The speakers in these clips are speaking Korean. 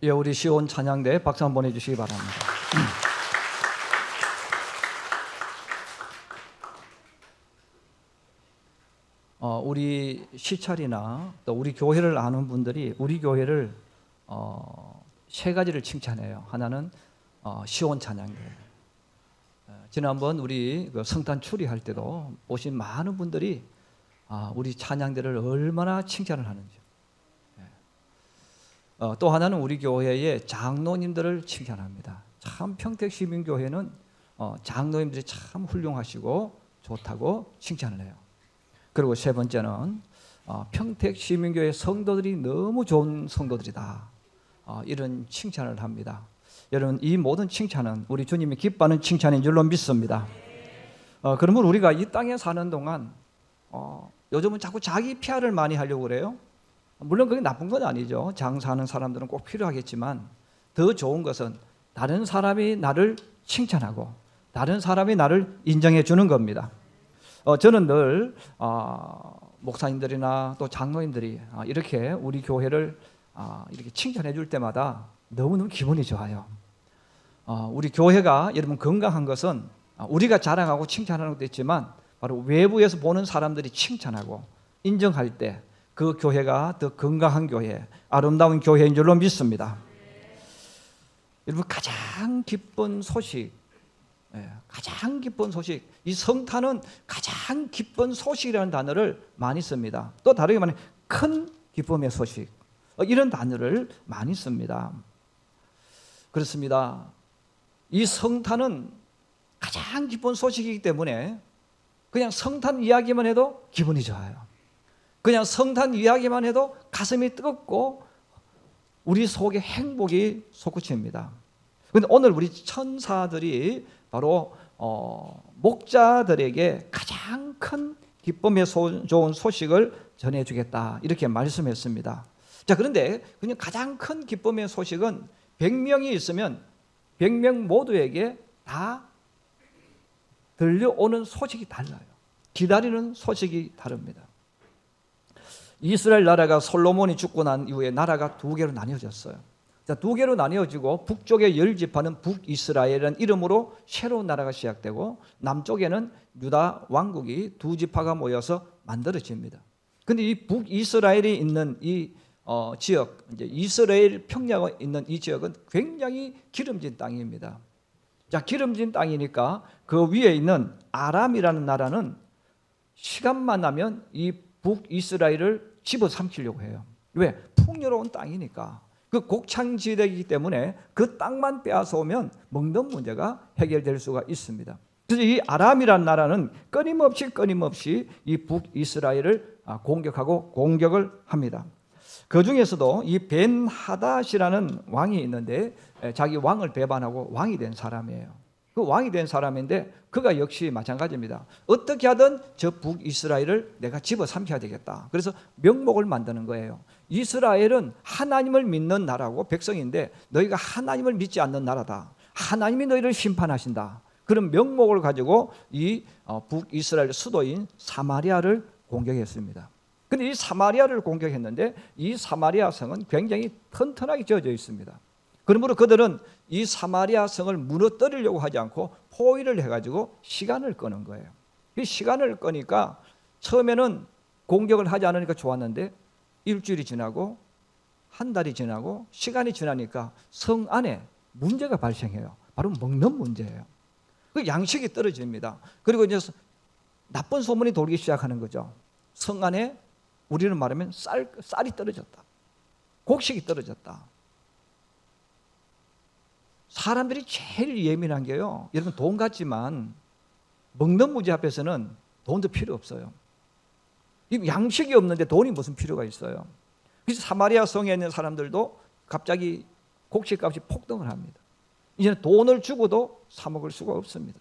예, 우리 시온 찬양대 박수 한번 보내주시기 바랍니다. 우리 시찰이나 또 우리 교회를 아는 분들이 우리 교회를 세 가지를 칭찬해요. 하나는 시온 찬양대. 지난번 우리 성탄 추리할 때도 오신 많은 분들이 우리 찬양대를 얼마나 칭찬을 하는지. 또 하나는 우리 교회의 장로님들을 칭찬합니다. 참 평택시민교회는 장로님들이 참 훌륭하시고 좋다고 칭찬을 해요. 그리고 세 번째는 평택시민교회 성도들이 너무 좋은 성도들이다, 이런 칭찬을 합니다. 여러분, 이 모든 칭찬은 우리 주님이 기뻐하는 칭찬인 줄로 믿습니다. 그러면 우리가 이 땅에 사는 동안 요즘은 자꾸 자기 PR을 많이 하려고 그래요. 물론 그게 나쁜 건 아니죠. 장사하는 사람들은 꼭 필요하겠지만 더 좋은 것은 다른 사람이 나를 칭찬하고 다른 사람이 나를 인정해 주는 겁니다. 저는 늘 목사님들이나 또 장로님들이 이렇게 우리 교회를 이렇게 칭찬해 줄 때마다 너무너무 기분이 좋아요. 우리 교회가 여러분 건강한 것은 우리가 자랑하고 칭찬하는 것도 있지만 바로 외부에서 보는 사람들이 칭찬하고 인정할 때 그 교회가 더 건강한 교회, 아름다운 교회인 줄로 믿습니다. 여러분, 가장 기쁜 소식, 가장 기쁜 소식, 이 성탄은 가장 기쁜 소식이라는 단어를 많이 씁니다. 또 다르게 말하면 큰 기쁨의 소식, 이런 단어를 많이 씁니다. 그렇습니다. 이 성탄은 가장 기쁜 소식이기 때문에 그냥 성탄 이야기만 해도 기분이 좋아요. 그냥 성탄 이야기만 해도 가슴이 뜨겁고 우리 속에 행복이 솟구칩니다. 그런데 오늘 우리 천사들이 바로 목자들에게 가장 큰 기쁨의 좋은 소식을 전해주겠다, 이렇게 말씀했습니다. 자, 그런데 그냥 가장 큰 기쁨의 소식은 100명이 있으면 100명 모두에게 다 들려오는 소식이 달라요. 기다리는 소식이 다릅니다. 이스라엘 나라가 솔로몬이 죽고 난 이후에 나라가 두 개로 나뉘어졌어요. 자, 두 개로 나뉘어지고 북쪽의 10지파는 북이스라엘이라는 이름으로 새로운 나라가 시작되고 남쪽에는 유다 왕국이 두 지파가 모여서 만들어집니다. 그런데 이 북이스라엘이 있는 이 지역, 이제 이스라엘 평야가 있는 이 지역은 굉장히 기름진 땅입니다. 자, 기름진 땅이니까 그 위에 있는 아람이라는 나라는 시간만 나면 이 북이스라엘을 집어삼키려고 해요. 왜? 풍요로운 땅이니까. 그 곡창지대이기 때문에 그 땅만 빼앗아 오면 먹는 문제가 해결될 수가 있습니다. 그래서 이 아람이라는 나라는 끊임없이 이 북이스라엘을 공격하고 공격을 합니다. 그 중에서도 이 벤하닷이라는 왕이 있는데 자기 왕을 배반하고 왕이 된 사람이에요. 그 왕이 된 사람인데 그가 역시 마찬가지입니다. 어떻게 하든 저 북이스라엘을 내가 집어삼켜야 되겠다. 그래서 명목을 만드는 거예요. 이스라엘은 하나님을 믿는 나라고 백성인데 너희가 하나님을 믿지 않는 나라다. 하나님이 너희를 심판하신다. 그런 명목을 가지고 이 북이스라엘 수도인 사마리아를 공격했습니다. 그런데 이 사마리아를 공격했는데 이 사마리아 성은 굉장히 튼튼하게 지어져 있습니다. 그러므로 그들은 이 사마리아 성을 무너뜨리려고 하지 않고 포위를 해가지고 시간을 끄는 거예요. 이 시간을 끄니까 처음에는 공격을 하지 않으니까 좋았는데 일주일이 지나고 한 달이 지나고 시간이 지나니까 성 안에 문제가 발생해요. 바로 먹는 문제예요. 그 양식이 떨어집니다. 그리고 이제 나쁜 소문이 돌기 시작하는 거죠. 성 안에 우리는 말하면 쌀이 떨어졌다. 곡식이 떨어졌다. 사람들이 제일 예민한 게요, 여러분, 돈 같지만 먹는 문제 앞에서는 돈도 필요 없어요. 양식이 없는데 돈이 무슨 필요가 있어요. 그래서 사마리아 성에 있는 사람들도 갑자기 곡식값이 폭등을 합니다. 이제는 돈을 주고도 사 먹을 수가 없습니다.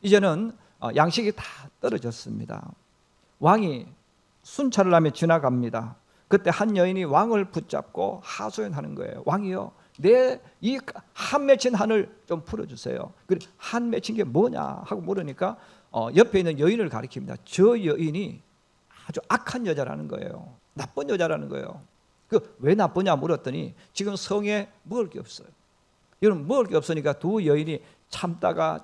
이제는 양식이 다 떨어졌습니다. 왕이 순찰을 하며 지나갑니다. 그때 한 여인이 왕을 붙잡고 하소연하는 거예요. 왕이요, 내 이 한 맺힌 한을 좀 풀어주세요. 한 맺힌 게 뭐냐 하고 물으니까 옆에 있는 여인을 가리킵니다. 저 여인이 아주 악한 여자라는 거예요. 나쁜 여자라는 거예요. 그 왜 나쁘냐 물었더니 지금 성에 먹을 게 없어요. 여러분 먹을 게 없으니까 두 여인이 참다가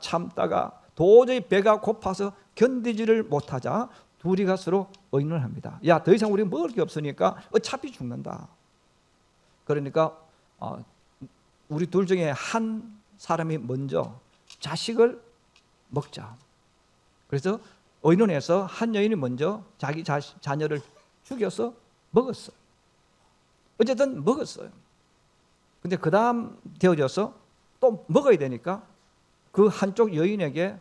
도저히 배가 고파서 견디지를 못하자 둘이 가서로 의논을 합니다. 야, 더 이상 우리 먹을 게 없으니까 어차피 죽는다. 그러니까 우리 둘 중에 한 사람이 먼저 자식을 먹자. 그래서 의논해서 한 여인이 먼저 자기 자녀를 죽여서 먹었어요. 어쨌든 먹었어요. 근데 그 다음 되어져서 또 먹어야 되니까 그 한쪽 여인에게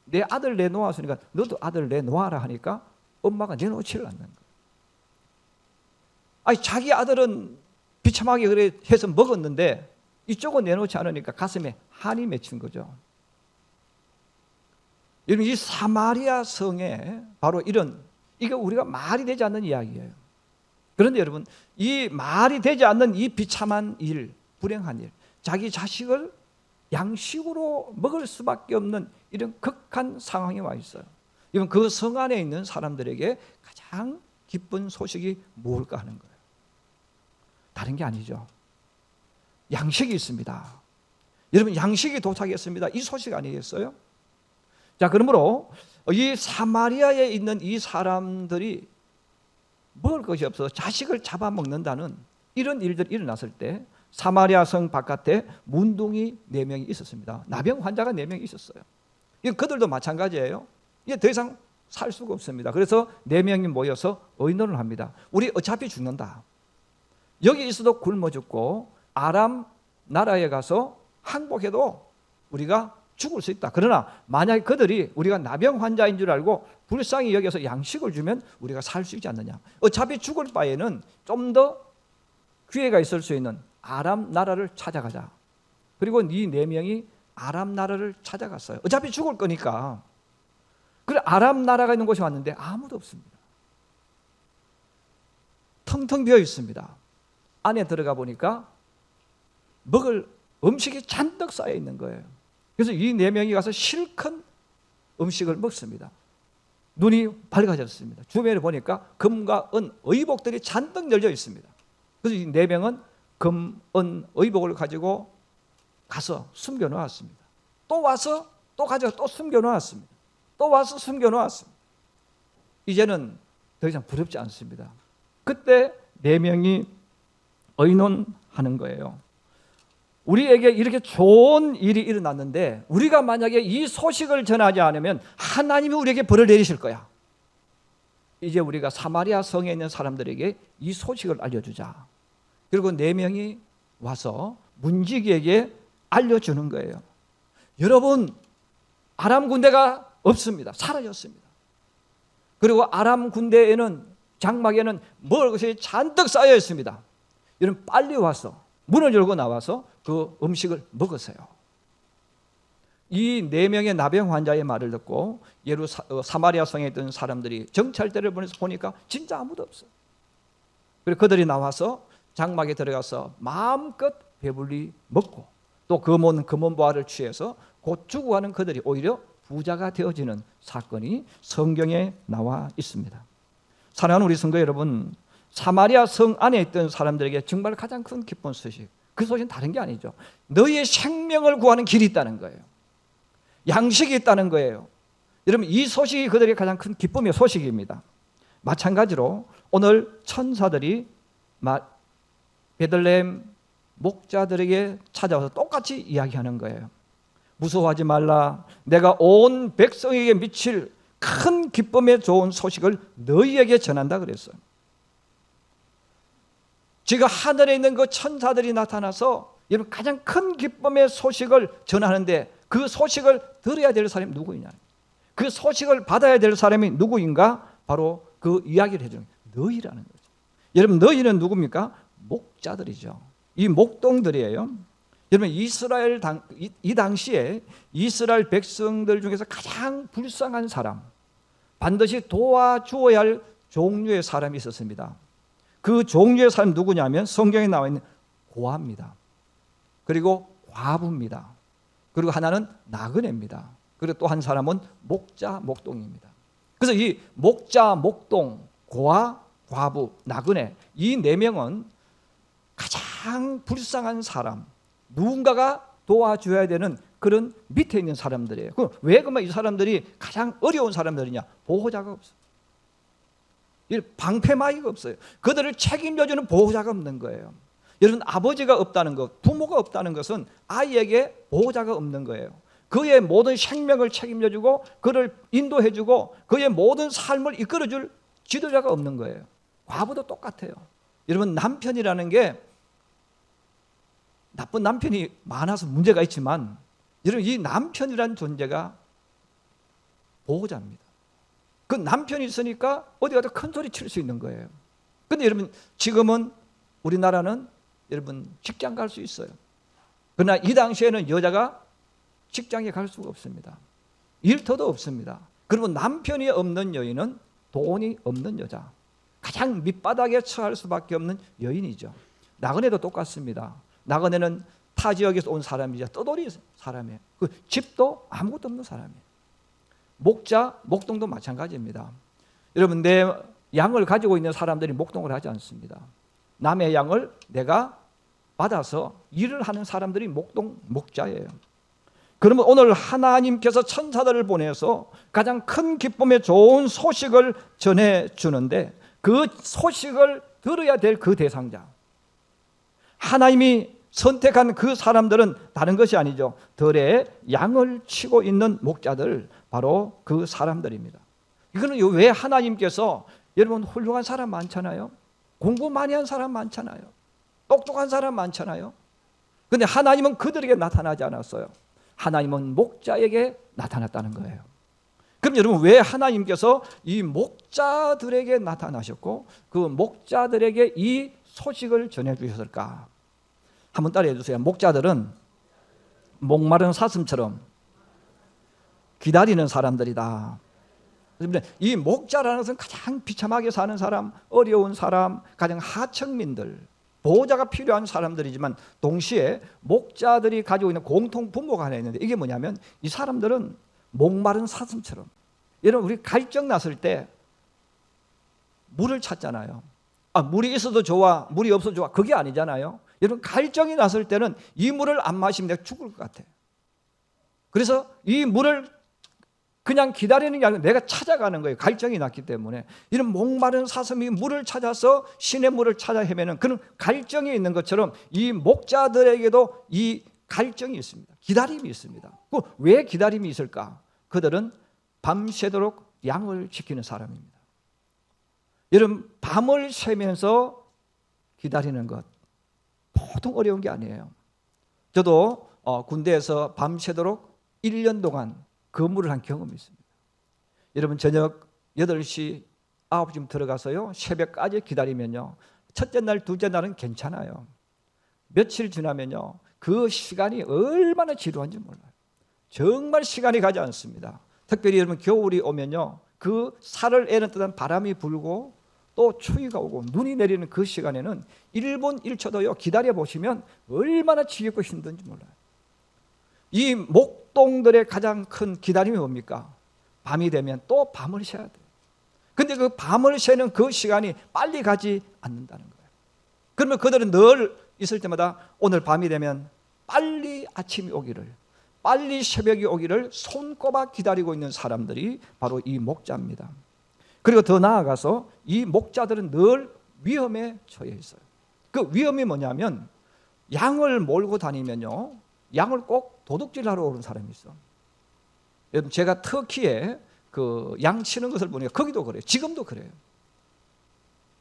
내 아들 내놓았으니까 너도 아들 내놓아라 하니까 엄마가 내놓지를 않는 거예요. 아니 자기 아들은 비참하게 그래 해서 먹었는데 이쪽은 내놓지 않으니까 가슴에 한이 맺힌 거죠. 여러분 이 사마리아 성에 바로 이게 우리가 말이 되지 않는 이야기예요. 그런데 여러분 이 말이 되지 않는 이 비참한 일, 불행한 일, 자기 자식을 양식으로 먹을 수밖에 없는 이런 극한 상황에 와 있어요. 여러분 그 성 안에 있는 사람들에게 가장 기쁜 소식이 뭘까 하는 거예요. 다른 게 아니죠. 양식이 있습니다. 여러분 양식이 도착했습니다. 이 소식 아니겠어요? 자, 그러므로 이 사마리아에 있는 이 사람들이 먹을 것이 없어서 자식을 잡아먹는다는 이런 일들이 일어났을 때 사마리아 성 바깥에 문둥이 4명이 있었습니다. 나병 환자가 4명이 있었어요. 그들도 마찬가지예요. 이게 더 이상 살 수가 없습니다. 그래서 4명이 모여서 의논을 합니다. 우리 어차피 죽는다. 여기 있어도 굶어 죽고 아람 나라에 가서 항복해도 우리가 죽을 수 있다. 그러나 만약에 그들이 우리가 나병 환자인 줄 알고 불쌍히 여겨서 양식을 주면 우리가 살 수 있지 않느냐. 어차피 죽을 바에는 좀 더 기회가 있을 수 있는 아람 나라를 찾아가자. 그리고 이 4명이 아람 나라를 찾아갔어요. 어차피 죽을 거니까. 그래 아람 나라가 있는 곳에 왔는데 아무도 없습니다. 텅텅 비어 있습니다. 안에 들어가 보니까 먹을 음식이 잔뜩 쌓여 있는 거예요. 그래서 이 4명이 가서 실컷 음식을 먹습니다. 눈이 밝아졌습니다. 주변에 보니까 금과 은, 의복들이 잔뜩 널려 있습니다. 그래서 이 4명은 금, 은, 의복을 가지고 가서 숨겨 놓았습니다. 또 와서 또 가져가 또 숨겨 놓았습니다. 또 와서 숨겨 놓았습니다. 이제는 더 이상 부럽지 않습니다. 그때 4명이 의논하는 거예요. 우리에게 이렇게 좋은 일이 일어났는데 우리가 만약에 이 소식을 전하지 않으면 하나님이 우리에게 벌을 내리실 거야. 이제 우리가 사마리아 성에 있는 사람들에게 이 소식을 알려주자. 그리고 4명이 와서 문지기에게 알려주는 거예요. 여러분, 아람 군대가 없습니다. 사라졌습니다. 그리고 아람 군대에는 장막에는 먹을 것이 잔뜩 쌓여 있습니다. 여러분 빨리 와서 문을 열고 나와서 그 음식을 먹으세요. 이 4명의 나병 환자의 말을 듣고 사마리아 성에 있던 사람들이 정찰대를 보내서 보니까 진짜 아무도 없어요. 그리고 그들이 나와서 장막에 들어가서 마음껏 배불리 먹고 또 금은보화를 취해서 곧 죽어가는 그들이 오히려 부자가 되어지는 사건이 성경에 나와 있습니다. 사랑하는 우리 성도 여러분, 사마리아 성 안에 있던 사람들에게 정말 가장 큰 기쁜 소식, 그 소식은 다른 게 아니죠. 너희의 생명을 구하는 길이 있다는 거예요. 양식이 있다는 거예요. 여러분 이 소식이 그들에게 가장 큰 기쁨의 소식입니다. 마찬가지로 오늘 천사들이 베들레헴 목자들에게 찾아와서 똑같이 이야기하는 거예요. 무서워하지 말라. 내가 온 백성에게 미칠 큰 기쁨에 좋은 소식을 너희에게 전한다 그랬어요. 지금 하늘에 있는 그 천사들이 나타나서 여러분 가장 큰 기쁨의 소식을 전하는데 그 소식을 들어야 될 사람이 누구이냐? 그 소식을 받아야 될 사람이 누구인가? 바로 그 이야기를 해주는 너희라는 거죠. 여러분 너희는 누굽니까? 목자들이죠. 이 목동들이에요. 여러분 이 당시에 이스라엘 백성들 중에서 가장 불쌍한 사람, 반드시 도와주어야 할 종류의 사람이 있었습니다. 그 종류의 사람이 누구냐면 성경에 나와 있는 고아입니다. 그리고 과부입니다. 그리고 하나는 나그네입니다. 그리고 또 한 사람은 목자, 목동입니다. 그래서 이 목자, 목동, 고아, 과부, 나그네 이 네 명은 가장 불쌍한 사람, 누군가가 도와줘야 되는 그런 밑에 있는 사람들이에요. 그럼 왜 그러면 이 사람들이 가장 어려운 사람들이냐? 보호자가 없어요. 방패막이가 없어요. 그들을 책임져주는 보호자가 없는 거예요. 여러분, 아버지가 없다는 것, 부모가 없다는 것은 아이에게 보호자가 없는 거예요. 그의 모든 생명을 책임져주고 그를 인도해주고 그의 모든 삶을 이끌어줄 지도자가 없는 거예요. 과부도 똑같아요. 여러분, 남편이라는 게 나쁜 남편이 많아서 문제가 있지만 여러분, 이 남편이라는 존재가 보호자입니다. 그 남편이 있으니까 어디 가도 큰 소리 칠 수 있는 거예요. 근데 여러분, 지금은 우리나라는 여러분 직장 갈 수 있어요. 그러나 이 당시에는 여자가 직장에 갈 수가 없습니다. 일터도 없습니다. 그리고 남편이 없는 여인은 돈이 없는 여자, 가장 밑바닥에 처할 수밖에 없는 여인이죠. 나그네도 똑같습니다. 나그네는 타 지역에서 온 사람이죠. 떠돌이 사람이에요. 그 집도 아무것도 없는 사람이에요. 목자, 목동도 마찬가지입니다. 여러분, 내 양을 가지고 있는 사람들이 목동을 하지 않습니다. 남의 양을 내가 받아서 일을 하는 사람들이 목자예요. 그러면 오늘 하나님께서 천사들을 보내서 가장 큰 기쁨의 좋은 소식을 전해주는데 그 소식을 들어야 될 그 대상자, 하나님이 선택한 그 사람들은 다른 것이 아니죠. 들에 양을 치고 있는 목자들, 바로 그 사람들입니다. 이거는 왜 하나님께서, 여러분 훌륭한 사람 많잖아요. 공부 많이 한 사람 많잖아요. 똑똑한 사람 많잖아요. 그런데 하나님은 그들에게 나타나지 않았어요. 하나님은 목자에게 나타났다는 거예요. 그럼 여러분, 왜 하나님께서 이 목자들에게 나타나셨고 그 목자들에게 이 소식을 전해주셨을까? 한번 따라해 주세요. 목자들은 목마른 사슴처럼 기다리는 사람들이다. 이 목자라는 것은 가장 비참하게 사는 사람, 어려운 사람, 가장 하층민들, 보호자가 필요한 사람들이지만 동시에 목자들이 가지고 있는 공통 분모가 하나 있는데 이게 뭐냐면 이 사람들은 목마른 사슴처럼, 여러분 우리 갈증 났을 때 물을 찾잖아요. 물이 있어도 좋아, 물이 없어도 좋아, 그게 아니잖아요. 여러분, 갈증이 났을 때는 이 물을 안 마시면 내가 죽을 것 같아. 그래서 이 물을 그냥 기다리는 게 아니라 내가 찾아가는 거예요. 갈증이 났기 때문에. 이런 목마른 사슴이 물을 찾아서 신의 물을 찾아 헤매는 그런 갈증이 있는 것처럼 이 목자들에게도 이 갈증이 있습니다. 기다림이 있습니다. 왜 기다림이 있을까? 그들은 밤새도록 양을 지키는 사람입니다. 여러분, 밤을 새면서 기다리는 것 보통 어려운 게 아니에요. 저도 군대에서 밤새도록 1년 동안 근무를 한 경험이 있습니다. 여러분, 저녁 8시, 9시쯤 들어가서요 새벽까지 기다리면요 첫째 날, 둘째 날은 괜찮아요. 며칠 지나면요 그 시간이 얼마나 지루한지 몰라요. 정말 시간이 가지 않습니다. 특별히 여러분, 겨울이 오면요 그 살을 애는 듯한 바람이 불고 또 추위가 오고 눈이 내리는 그 시간에는 1분 1초도요 기다려보시면 얼마나 지겹고 힘든지 몰라요. 이 목동들의 가장 큰 기다림이 뭡니까? 밤이 되면 또 밤을 새야 돼요. 근데 그 밤을 새는 그 시간이 빨리 가지 않는다는 거예요. 그러면 그들은 늘 있을 때마다 오늘 밤이 되면 빨리 아침이 오기를, 빨리 새벽이 오기를 손꼽아 기다리고 있는 사람들이 바로 이 목자입니다. 그리고 더 나아가서 이 목자들은 늘 위험에 처해 있어요. 그 위험이 뭐냐면 양을 몰고 다니면요 양을 꼭 도둑질하러 오는 사람이 있어. 여러분, 제가 터키에 그 양 치는 것을 보니까 거기도 그래요. 지금도 그래요.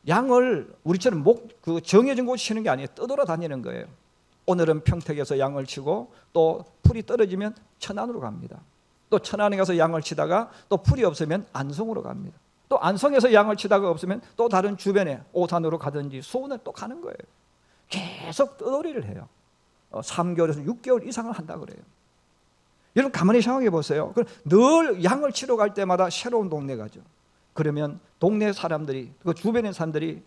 양을 우리처럼 그 정해진 곳에 치는 게 아니에요. 떠돌아 다니는 거예요. 오늘은 평택에서 양을 치고 또 풀이 떨어지면 천안으로 갑니다. 또 천안에 가서 양을 치다가 또 풀이 없으면 안성으로 갑니다. 또 안성에서 양을 치다가 없으면 또 다른 주변에 오산으로 가든지 수원에 또 가는 거예요. 계속 떠돌이를 해요. 3개월에서 6개월 이상을 한다 그래요. 여러분, 가만히 생각해 보세요. 늘 양을 치러 갈 때마다 새로운 동네 가죠. 그러면 동네 사람들이, 그 주변의 사람들이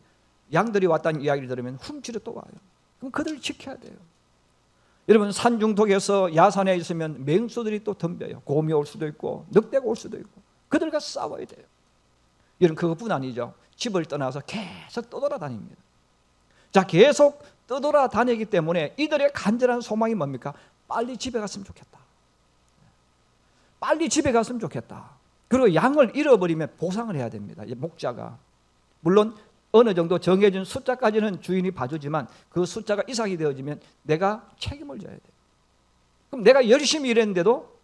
양들이 왔다는 이야기를 들으면 훔치러 또 와요. 그럼 그들을 지켜야 돼요. 여러분, 산중독에서 야산에 있으면 맹수들이 또 덤벼요. 곰이 올 수도 있고 늑대가 올 수도 있고 그들과 싸워야 돼요. 여러분, 그것뿐 아니죠. 집을 떠나서 계속 떠돌아다닙니다. 자, 계속 떠돌아다니기 때문에 이들의 간절한 소망이 뭡니까? 빨리 집에 갔으면 좋겠다. 빨리 집에 갔으면 좋겠다. 그리고 양을 잃어버리면 보상을 해야 됩니다. 목자가. 물론 어느 정도 정해진 숫자까지는 주인이 봐주지만 그 숫자가 이상이 되어지면 내가 책임을 져야 돼. 그럼 내가 열심히 일했는데도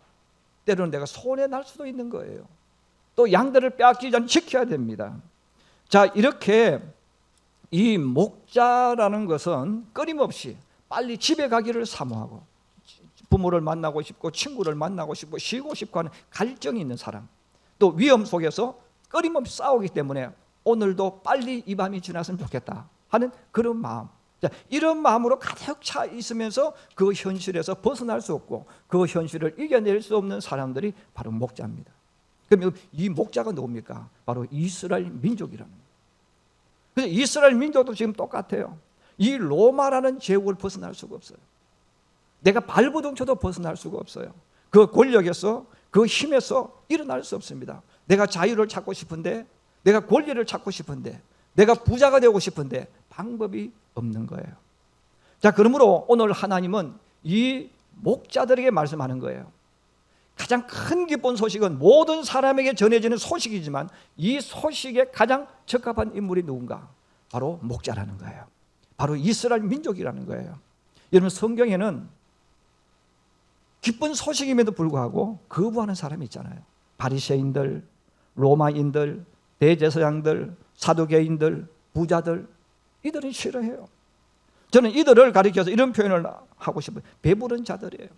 때로는 내가 손해 날 수도 있는 거예요. 또 양들을 빼앗기지 않게 지켜야 됩니다. 자, 이렇게 이 목자라는 것은 끊임없이 빨리 집에 가기를 사모하고 부모를 만나고 싶고 친구를 만나고 싶고 쉬고 싶고 하는 갈증이 있는 사람, 또 위험 속에서 끊임없이 싸우기 때문에 오늘도 빨리 이 밤이 지났으면 좋겠다 하는 그런 마음. 자, 이런 마음으로 가득 차 있으면서 그 현실에서 벗어날 수 없고 그 현실을 이겨낼 수 없는 사람들이 바로 목자입니다. 그럼 이 목자가 누굽니까? 바로 이스라엘 민족이라는 거예요. 그래서 이스라엘 민족도 지금 똑같아요. 이 로마라는 제국을 벗어날 수가 없어요. 내가 발버둥 쳐도 벗어날 수가 없어요. 그 권력에서, 그 힘에서 일어날 수 없습니다. 내가 자유를 찾고 싶은데, 내가 권리를 찾고 싶은데, 내가 부자가 되고 싶은데 방법이 없는 거예요. 자, 그러므로 오늘 하나님은 이 목자들에게 말씀하는 거예요. 가장 큰 기쁜 소식은 모든 사람에게 전해지는 소식이지만 이 소식에 가장 적합한 인물이 누군가? 바로 목자라는 거예요. 바로 이스라엘 민족이라는 거예요. 여러분, 성경에는 기쁜 소식임에도 불구하고 거부하는 사람이 있잖아요. 바리새인들, 로마인들, 대제사장들, 사두개인들, 부자들, 이들은 싫어해요. 저는 이들을 가리켜서 이런 표현을 하고 싶어요. 배부른 자들이에요.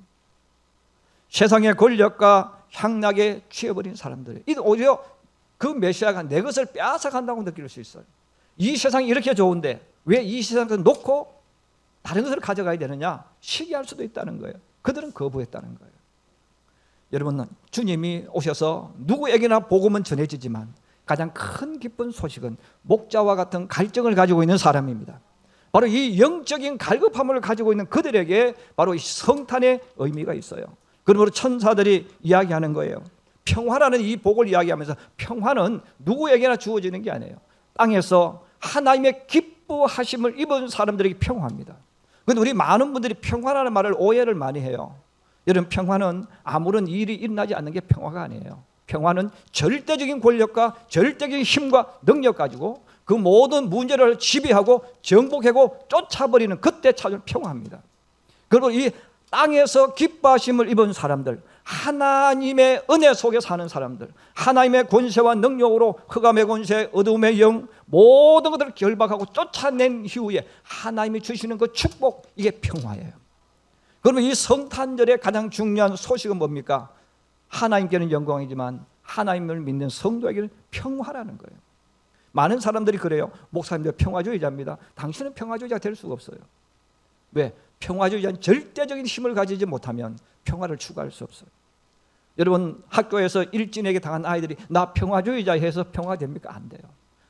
세상의 권력과 향락에 취해버린 사람들이에요. 이들 오히려 그 메시아가 내 것을 빼앗아간다고 느낄 수 있어요. 이 세상이 이렇게 좋은데 왜 이 세상을 놓고 다른 것을 가져가야 되느냐? 시기할 수도 있다는 거예요. 그들은 거부했다는 거예요. 여러분, 주님이 오셔서 누구에게나 복음은 전해지지만 가장 큰 기쁜 소식은 목자와 같은 갈증을 가지고 있는 사람입니다. 바로 이 영적인 갈급함을 가지고 있는 그들에게 바로 이 성탄의 의미가 있어요. 그러므로 천사들이 이야기하는 거예요. 평화라는 이 복을 이야기하면서 평화는 누구에게나 주어지는 게 아니에요. 땅에서 하나님의 기뻐하심을 입은 사람들에게 평화입니다. 그런데 우리 많은 분들이 평화라는 말을 오해를 많이 해요. 여러분, 평화는 아무런 일이 일어나지 않는 게 평화가 아니에요. 평화는 절대적인 권력과 절대적인 힘과 능력 가지고 그 모든 문제를 지배하고 정복하고 쫓아버리는 그때 찾은 평화입니다. 그리고 이 땅에서 기뻐하심을 입은 사람들, 하나님의 은혜 속에 사는 사람들, 하나님의 권세와 능력으로 흑암의 권세, 어둠의 영, 모든 것들을 결박하고 쫓아낸 이후에 하나님이 주시는 그 축복, 이게 평화예요. 그러면 이 성탄절의 가장 중요한 소식은 뭡니까? 하나님께는 영광이지만 하나님을 믿는 성도에게는 평화라는 거예요. 많은 사람들이 그래요. 목사님들 평화주의자입니다. 당신은 평화주의자가 될 수가 없어요. 왜? 평화주의자는 절대적인 힘을 가지지 못하면 평화를 추구할 수 없어요. 여러분, 학교에서 일진에게 당한 아이들이 나 평화주의자 해서 평화됩니까? 안 돼요.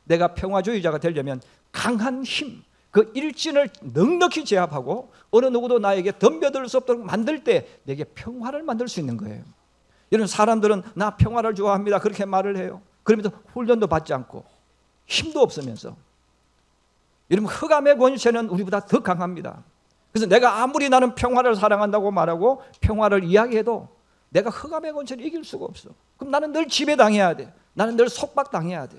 내가 평화주의자가 되려면 강한 힘, 그 일진을 넉넉히 제압하고 어느 누구도 나에게 덤벼들 수 없도록 만들 때 내게 평화를 만들 수 있는 거예요. 여러분, 사람들은 나 평화를 좋아합니다 그렇게 말을 해요. 그러면서 훈련도 받지 않고 힘도 없으면서. 여러분, 흑암의 권세는 우리보다 더 강합니다. 그래서 내가 아무리 나는 평화를 사랑한다고 말하고 평화를 이야기해도 내가 흑암의 권세를 이길 수가 없어. 그럼 나는 늘 지배당해야 돼. 나는 늘 속박당해야 돼.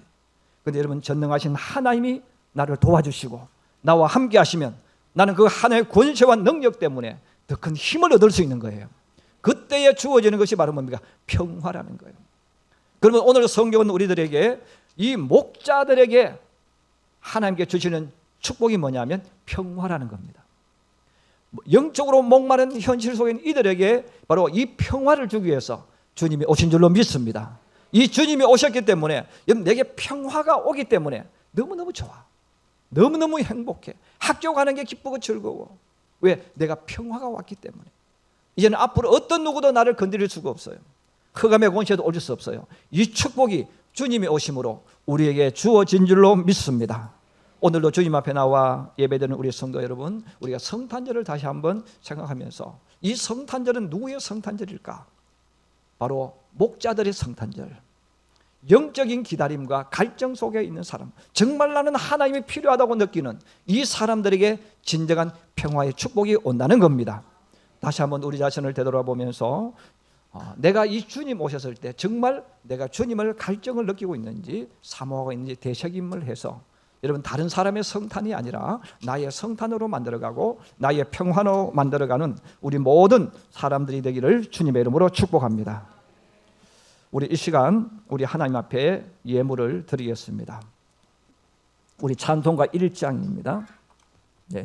그런데 여러분, 전능하신 하나님이 나를 도와주시고 나와 함께 하시면 나는 그 하나님의 권세와 능력 때문에 더 큰 힘을 얻을 수 있는 거예요. 그때에 주어지는 것이 바로 뭡니까? 평화라는 거예요. 그러면 오늘 성경은 우리들에게 이 목자들에게 하나님께 주시는 축복이 뭐냐면 평화라는 겁니다. 영적으로 목마른 현실 속에 있는 이들에게 바로 이 평화를 주기 위해서 주님이 오신 줄로 믿습니다. 이 주님이 오셨기 때문에 내게 평화가 오기 때문에 너무너무 좋아. 너무너무 행복해. 학교 가는 게 기쁘고 즐거워. 왜? 내가 평화가 왔기 때문에. 이제는 앞으로 어떤 누구도 나를 건드릴 수가 없어요. 흑암의 권세도 올 수 없어요. 이 축복이 주님이 오심으로 우리에게 주어진 줄로 믿습니다. 오늘도 주님 앞에 나와 예배드리는 우리 성도 여러분, 우리가 성탄절을 다시 한번 생각하면서 이 성탄절은 누구의 성탄절일까? 바로 목자들의 성탄절. 영적인 기다림과 갈증 속에 있는 사람, 정말 나는 하나님이 필요하다고 느끼는 이 사람들에게 진정한 평화의 축복이 온다는 겁니다. 다시 한번 우리 자신을 되돌아보면서 내가 이 주님 오셨을 때 정말 내가 주님을 갈증을 느끼고 있는지 사모하고 있는지 되새김을 해서 여러분 다른 사람의 성탄이 아니라 나의 성탄으로 만들어가고 나의 평화로 만들어가는 우리 모든 사람들이 되기를 주님의 이름으로 축복합니다. 우리 이 시간 우리 하나님 앞에 예물을 드리겠습니다. 우리 찬송가 1장입니다. 네.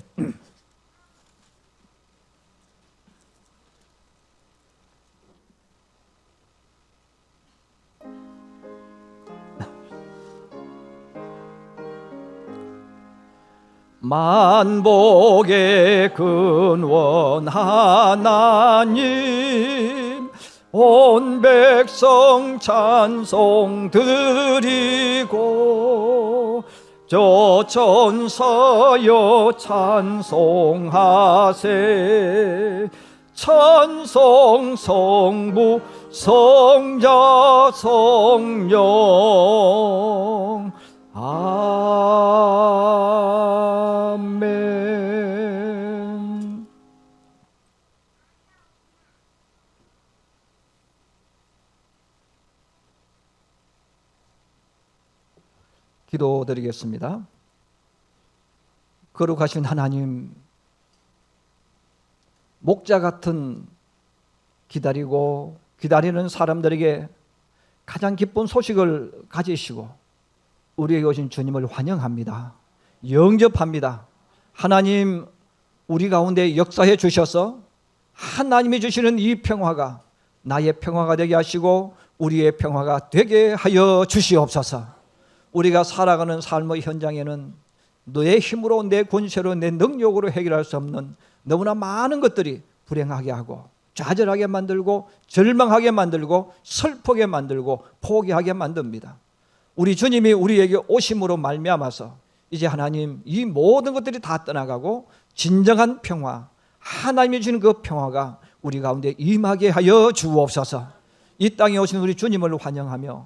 만복의 근원 하나님 온 백성 찬송 드리고 저 천사여 찬송하세 찬송 성부 성자 성령 아멘. 기도드리겠습니다. 거룩하신 하나님, 목자 같은 기다리는 사람들에게 가장 기쁜 소식을 가지시고 우리에게 오신 주님을 환영합니다. 영접합니다. 하나님, 우리 가운데 역사해 주셔서 하나님이 주시는 이 평화가 나의 평화가 되게 하시고 우리의 평화가 되게 하여 주시옵소서. 우리가 살아가는 삶의 현장에는 내 힘으로, 내 권세로, 내 능력으로 해결할 수 없는 너무나 많은 것들이 불행하게 하고 좌절하게 만들고 절망하게 만들고 슬프게 만들고 포기하게 만듭니다. 우리 주님이 우리에게 오심으로 말미암아서 이제 하나님 이 모든 것들이 다 떠나가고 진정한 평화, 하나님이 주는 그 평화가 우리 가운데 임하게 하여 주옵소서. 이 땅에 오신 우리 주님을 환영하며